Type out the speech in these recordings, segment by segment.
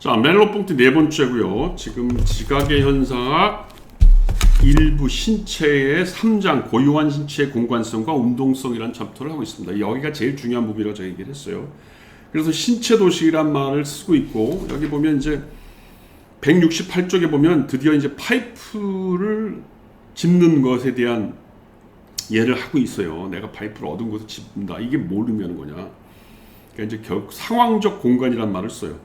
자, 멜로뽕트 네 번째고요. 지금 지각의 현상학 일부 신체의 3장 고유한 신체의 공간성과 운동성이라는 챕터를 하고 있습니다. 여기가 제일 중요한 부분이라고 제가 얘기를 했어요. 그래서 신체 도식이란 말을 쓰고 있고, 여기 보면 이제 168쪽에 보면 드디어 이제 파이프를 짚는 것에 대한 예를 하고 있어요. 내가 파이프를 어두운 곳에 짚는다. 이게 뭘 의미하는 거냐? 그러니까 이제 결국 상황적 공간이란 말을 써요.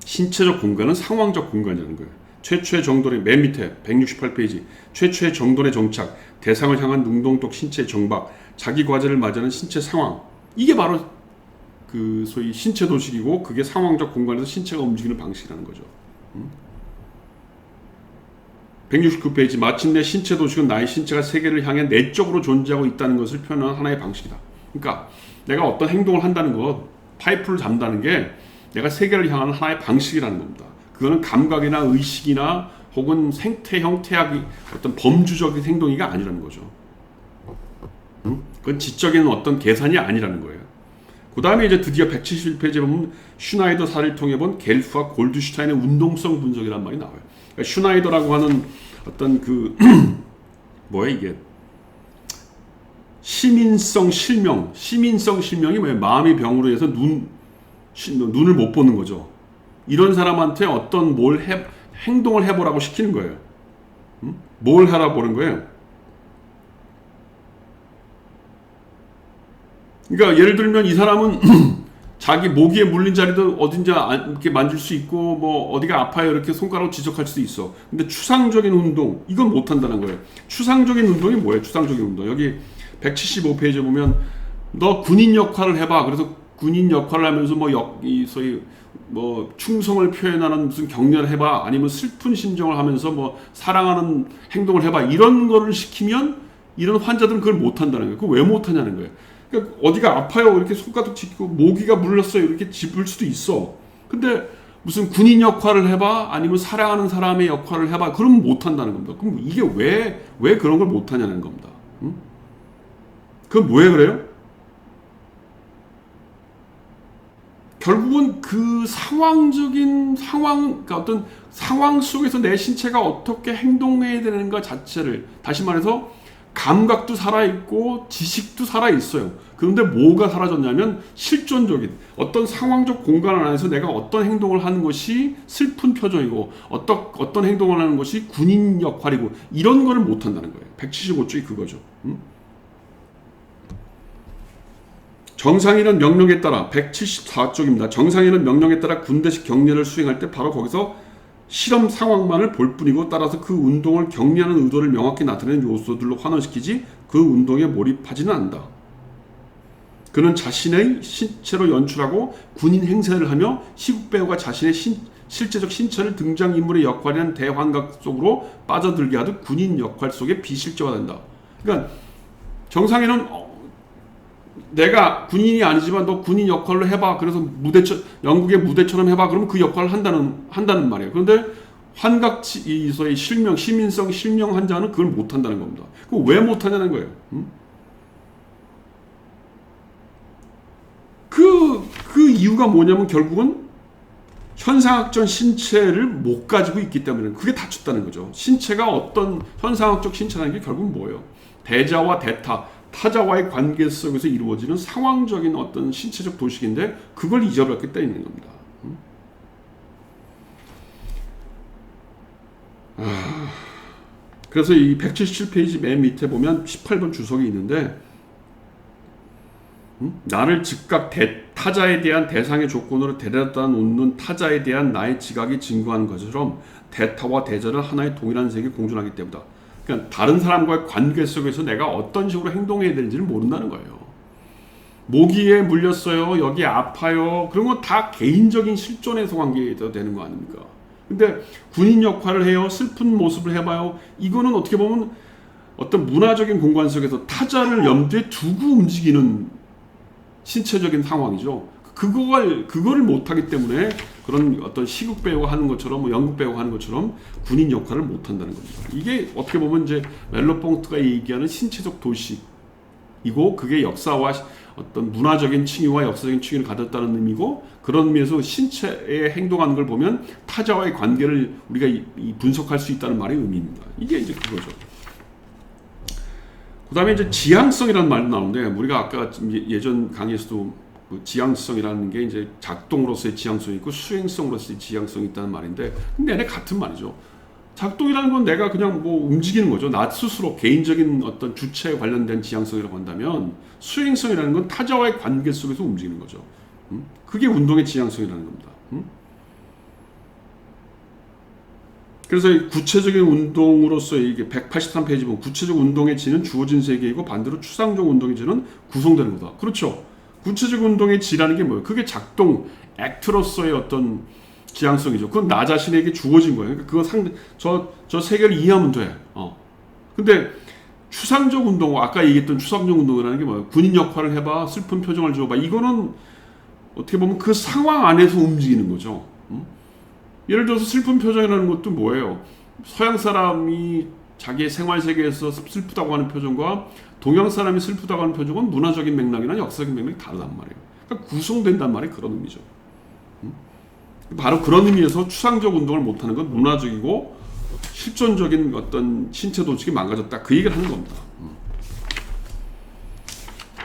신체적 공간은 상황적 공간이라는 거예요. 최초의 정돈의 맨 밑에 168페이지 최초의 정돈의 정착, 대상을 향한 능동적 신체의 정박, 자기 과제를 맞이하는 신체 상황, 이게 바로 그 소위 신체 도식이고, 그게 상황적 공간에서 신체가 움직이는 방식이라는 거죠. 169페이지 마침내 신체 도식은 나의 신체가 세계를 향해 내적으로 존재하고 있다는 것을 표현하는 하나의 방식이다. 그러니까 내가 어떤 행동을 한다는 것, 파이프를 잡는다는 게 내가 세계를 향하는 하나의 방식이라는 겁니다. 그거는 감각이나 의식이나 혹은 생태 형태학이 어떤 범주적인 행동이가 아니라는 거죠. 그건 지적인 어떤 계산이 아니라는 거예요. 그 다음에 이제 드디어 171페이지에 보면 슈나이더 사를 통해 본 겔프와 골드슈타인의 운동성 분석이라는 말이 나와요. 그러니까 슈나이더라고 하는 어떤 그 뭐야 이게 시민성 실명이 뭐예요? 마음의 병으로 해서 눈을 못 보는 거죠. 이런 사람한테 어떤 행동을 해보라고 시키는 거예요. 뭘 하라 보는 거예요? 그러니까 예를 들면 이 사람은 자기 모기에 물린 자리도 어딘지 이렇게 만질 수 있고, 뭐 어디가 아파요 이렇게 손가락으로 지적할 수도 있어. 근데 추상적인 운동, 이건 못 한다는 거예요. 추상적인 운동이 뭐예요? 추상적인 운동. 여기 175페이지에 보면 너 군인 역할을 해봐. 그래서 군인 역할을 하면서 소위 충성을 표현하는 무슨 격려를 해봐. 아니면 슬픈 심정을 하면서 사랑하는 행동을 해봐. 이런 거를 시키면 이런 환자들은 그걸 못 한다는 거예요. 그걸 왜 못 하냐는 거예요. 그러니까 어디가 아파요 이렇게 손가락 짚고, 모기가 물렸어요 이렇게 짚을 수도 있어. 근데 무슨 군인 역할을 해봐, 아니면 사랑하는 사람의 역할을 해봐, 그러면 못 한다는 겁니다. 그럼 이게 왜 그런 걸 못 하냐는 겁니다. 그건 왜 그래요? 결국은 그 그러니까 어떤 상황 속에서 내 신체가 어떻게 행동해야 되는가 자체를, 다시 말해서 감각도 살아있고 지식도 살아있어요. 그런데 뭐가 사라졌냐면 실존적인 어떤 상황적 공간 안에서 내가 어떤 행동을 하는 것이 슬픈 표정이고, 어떤 행동을 하는 것이 군인 역할이고, 이런 거를 못한다는 거예요. 175쪽이 그거죠. 정상인은 명령에 따라 174쪽입니다. 정상인은 명령에 따라 군대식 격려를 수행할 때 바로 거기서 실험 상황만을 볼 뿐이고, 따라서 그 운동을 격려하는 의도를 명확히 나타내는 요소들로 환원시키지 그 운동에 몰입하지는 않는다. 그는 자신의 신체로 연출하고 군인 행세를 하며 시국배우가 자신의 실제적 신체를 등장인물의 역할이라는 대환각 속으로 빠져들게 하듯 군인 역할 속에 비실제화된다. 그러니까 정상인은 내가 군인이 아니지만 너 군인 역할로 해봐. 그래서 영국의 무대처럼 해봐. 그러면 그 역할을 한다는 말이에요. 그런데 소위 시민성 실명 환자는 그걸 못 한다는 겁니다. 그럼 왜 못 하냐는 거예요. 그 이유가 뭐냐면 결국은 현상학적 신체를 못 가지고 있기 때문에 그게 닫혔다는 거죠. 신체가 어떤 현상학적 신체라는 게 결국은 뭐예요? 대자와 대타, 타자와의 관계 속에서 이루어지는 상황적인 어떤 신체적 도식인데, 그걸 잊어버렸기 때문에 겁니다. 그래서 이 177페이지 맨 밑에 보면 18번 주석이 있는데, 나를 즉각 타자에 대한 대상의 조건으로 데려다 놓는 타자에 대한 나의 지각이 증거하는 것처럼 대타와 대자는 하나의 동일한 세계에 공존하기 때문이다. 그러니까 다른 사람과의 관계 속에서 내가 어떤 식으로 행동해야 되는지를 모른다는 거예요. 모기에 물렸어요. 여기 아파요. 그런 건 다 개인적인 실존에서 관계가 되는 거 아닙니까? 근데 군인 역할을 해요. 슬픈 모습을 해봐요. 이거는 어떻게 보면 어떤 문화적인 공간 속에서 타자를 염두에 두고 움직이는 신체적인 상황이죠. 그거를 못하기 때문에 그런 어떤 시국 배우가 하는 것처럼, 연극 배우가 하는 것처럼 군인 역할을 못한다는 겁니다. 이게 어떻게 보면 이제 멜로뽕트가 얘기하는 신체적 도식이고, 그게 역사와 어떤 문화적인 칭의와 역사적인 칭의를 가졌다는 의미고, 그런 의미에서 신체에 행동하는 걸 보면 타자와의 관계를 우리가 분석할 수 있다는 말의 의미입니다. 이게 이제 그거죠. 그 다음에 이제 지향성이라는 말도 나오는데, 우리가 아까 예전 강의에서도 그 지향성이라는 게 이제 작동으로서의 지향성이 있고 수행성으로서의 지향성이 있다는 말인데, 근데 얘네 같은 말이죠. 작동이라는 건 내가 그냥 뭐 움직이는 거죠. 나 스스로 개인적인 어떤 주체에 관련된 지향성이라고 한다면, 수행성이라는 건 타자와의 관계 속에서 움직이는 거죠. 그게 운동의 지향성이라는 겁니다. 그래서 이 구체적인 운동으로서 이게 183페이지 보면 구체적 운동의 지는 주어진 세계이고 반대로 추상적 운동의 지는 구성되는 거다. 그렇죠. 구체적 운동의 지라는 게 뭐예요? 그게 작동, 액트로서의 어떤 지향성이죠. 그건 나 자신에게 주어진 거예요. 그러니까 그거 저 세계를 이해하면 돼. 근데 추상적 운동, 아까 얘기했던 추상적 운동이라는 게 뭐예요? 군인 역할을 해봐, 슬픈 표정을 줘봐. 이거는 어떻게 보면 그 상황 안에서 움직이는 거죠. 예를 들어서 슬픈 표정이라는 것도 뭐예요? 서양 사람이 자기의 생활 세계에서 슬프다고 하는 표정과 동양 사람이 슬프다고 하는 표정은 문화적인 맥락이나 역사적인 맥락이 다르단 말이에요. 그러니까 구성된단 말이 그런 의미죠. 바로 그런 의미에서 추상적 운동을 못하는 건 문화적이고 실존적인 어떤 신체 도축이 망가졌다. 그 얘기를 하는 겁니다.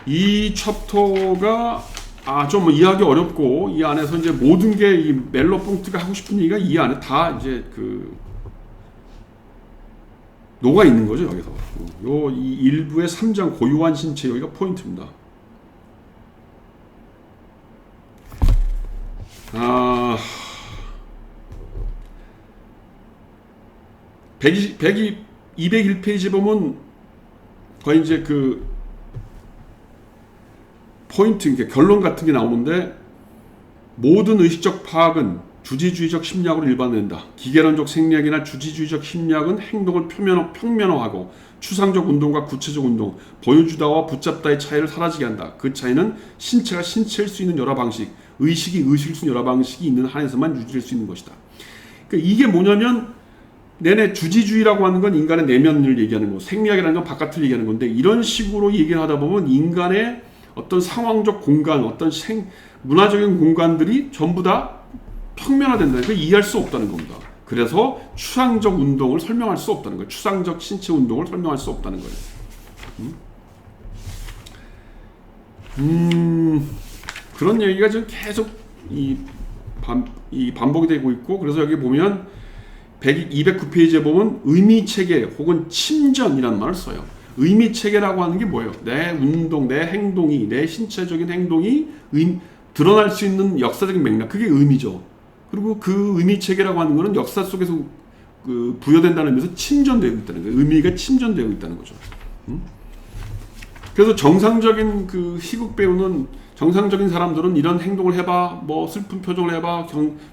이 챕터가 좀 이해하기 어렵고, 이 안에서 이제 모든 게 이 멜로뽕트가 하고 싶은 얘기가 이 안에 다 이제 녹아 있는 거죠, 여기서. 이 일부의 3장 고유한 신체, 여기가 포인트입니다. 201페이지 보면 거의 이제 포인트, 그러니까 결론 같은 게 나오는데, 모든 의식적 파악은 주지주의적 심리학으로 일반화된다. 기계론적 생리학이나 주지주의적 심리학은 행동을 평면화하고 추상적 운동과 구체적 운동, 보여주다와 붙잡다의 차이를 사라지게 한다. 그 차이는 신체가 신체일 수 있는 여러 방식, 의식이 의식일 수 있는 여러 방식이 있는 한에서만 유지될 수 있는 것이다. 그러니까 이게 뭐냐면, 내내 주지주의라고 하는 건 인간의 내면을 얘기하는 거고, 생리학이라는 건 바깥을 얘기하는 건데, 이런 식으로 얘기를 하다 보면 인간의 어떤 상황적 공간, 어떤 문화적인 공간들이 전부 다 평면화된다는 걸 이해할 수 없다는 겁니다. 그래서 추상적 운동을 설명할 수 없다는 거예요. 추상적 신체 운동을 설명할 수 없다는 거예요. 그런 얘기가 지금 계속 반복이 되고 있고, 그래서 여기 보면 209페이지에 보면 의미체계 혹은 침전이라는 말을 써요. 의미체계라고 하는 게 뭐예요? 내 운동, 내 행동이, 내 신체적인 행동이 드러날 수 있는 역사적인 맥락, 그게 의미죠. 그리고 그 의미체계라고 하는 거는 역사 속에서 부여된다는 의미에서 침전되어 있다는 거예요. 의미가 침전되어 있다는 거죠. 그래서 정상적인 희극 배우는, 정상적인 사람들은 이런 행동을 해봐, 뭐 슬픈 표정을 해봐,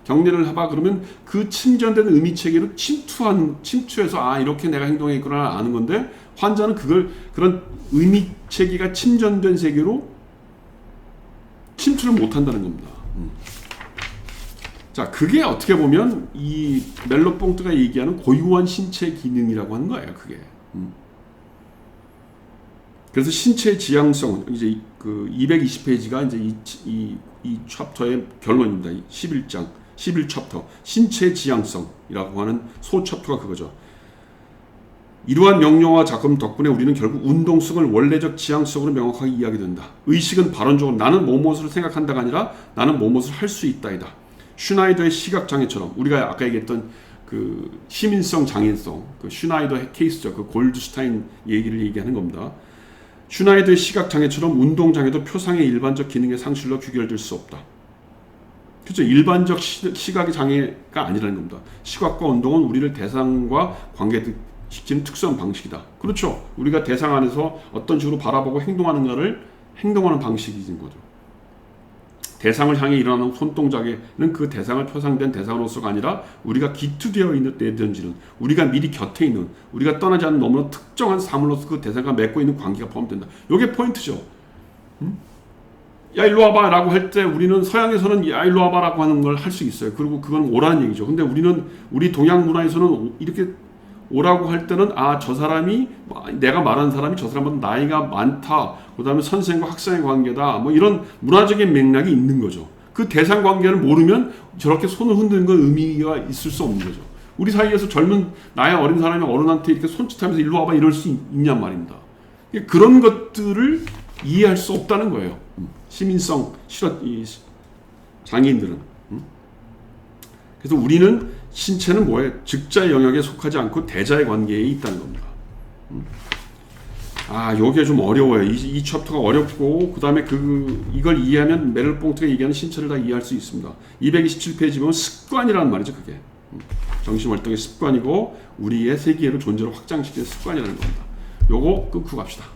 경례를 해봐, 그러면 그 침전된 의미체계로 침투해서 이렇게 내가 행동했구나 아는 건데, 환자는 그런 의미체계가 침전된 세계로 침투를 못한다는 겁니다. 자, 그게 어떻게 보면 이 멜로뽕트가 얘기하는 고유한 신체 기능이라고 하는 거예요. 그게. 그래서 신체의 지향성, 이제 220페이지가 이제 이 챕터의 결론입니다. 11장, 11챕터. 신체의 지향성이라고 하는 소챕터가 그거죠. 이러한 명령과 작품 덕분에 우리는 결국 운동성을 원래적 지향성으로 명확하게 이해하게 된다. 의식은 발언적으로 나는 무엇을 생각한다가 아니라 나는 무엇을 할 수 있다이다. 슈나이더의 시각장애처럼, 우리가 아까 얘기했던 시민성 장애성, 슈나이더 케이스죠. 골드슈타인 얘기를 얘기하는 겁니다. 슈나이더의 시각장애처럼 운동장애도 표상의 일반적 기능의 상실로 귀결될 수 없다. 그렇죠. 일반적 시각의 장애가 아니라는 겁니다. 시각과 운동은 우리를 대상과 관계시키는 특수한 방식이다. 그렇죠. 우리가 대상 안에서 어떤 식으로 바라보고 행동하는 방식인 거죠. 대상을 향해 일어나는 손동작에는 그 대상을 표상된 대상으로서가 아니라 우리가 기투되어 있는 내던지는, 우리가 미리 곁에 있는, 우리가 떠나지 않는 너무나 특정한 사물로서 그 대상과 맺고 있는 관계가 포함된다. 이게 포인트죠. 야 일로 와봐 라고 할 때 우리는 서양에서는 야 일로 와봐 라고 하는 걸 할 수 있어요. 그리고 그건 오라는 얘기죠. 근데 우리 동양 문화에서는 이렇게 오라고 할 때는 저 사람이 내가 말하는 사람이 저 사람보다 나이가 많다. 그다음에 선생과 학생의 관계다. 뭐 이런 문화적인 맥락이 있는 거죠. 그 대상 관계를 모르면 저렇게 손을 흔드는 건 의미가 있을 수 없는 거죠. 우리 사이에서 젊은 나이 어린 사람이 어른한테 이렇게 손짓하면서 일로 와봐 이럴 수 있냔 말입니다. 그런 것들을 이해할 수 없다는 거예요. 시민성 이 장애인들은. 그래서 우리는 신체는 뭐예요? 즉자의 영역에 속하지 않고 대자의 관계에 있다는 겁니다. 요게 좀 어려워요. 이 챕터가 어렵고, 그 다음에 이걸 이해하면 메를봉트가 얘기하는 신체를 다 이해할 수 있습니다. 227페이지 보면 습관이라는 말이죠, 그게. 정신활동의 습관이고, 우리의 세계를 존재로 확장시키는 습관이라는 겁니다. 요거 끊고 갑시다.